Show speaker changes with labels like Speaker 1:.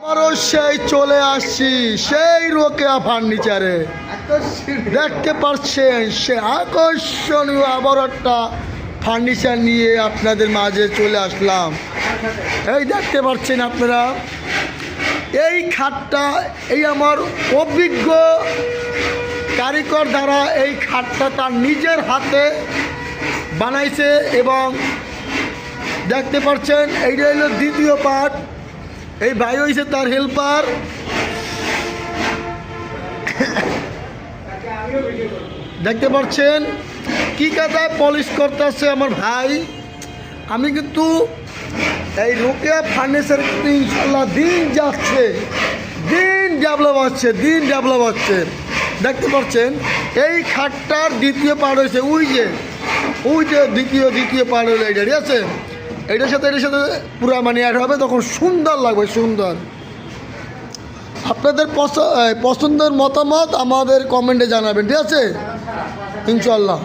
Speaker 1: আবারও সেই চলে আসছি সেই রোকেয়া ফার্নিচারে। দেখতে পাচ্ছেন সে আকর্ষণীয় আবার একটা ফার্নিচার নিয়ে আপনাদের মাঝে চলে আসলাম। এই দেখতে পাচ্ছেন আপনারা, এই খাটটা এই আমার অভিজ্ঞ কারিগর দ্বারা এই খাটটা তার নিজের হাতে বানাইছে এবং দেখতে পাচ্ছেন এইটা হলো দ্বিতীয় পার্ট। এই ভাই হয়েছে তার হেল্পার। দেখতে পাচ্ছেন কি কাদায় পলিশ করতেছে আমার ভাই। আমি কিন্তু এই রোকেয়া ফার্নিচার কিন্তু ইনশাল্লাহ দিন যাচ্ছে, দিন ডেভেলপ হচ্ছে। দেখতে পাচ্ছেন এই খাটটার দ্বিতীয় পার্ট হয়েছে, ওই যে দ্বিতীয় পার্ট হলো এইটা, ঠিক আছে। এটার সাথে পুরো মানে অ্যাড হবে, তখন সুন্দর লাগবে, সুন্দর। আপনাদের পছন্দের মতামত আমাদের কমেন্টে জানাবেন, ঠিক আছে ইনশাল্লাহ।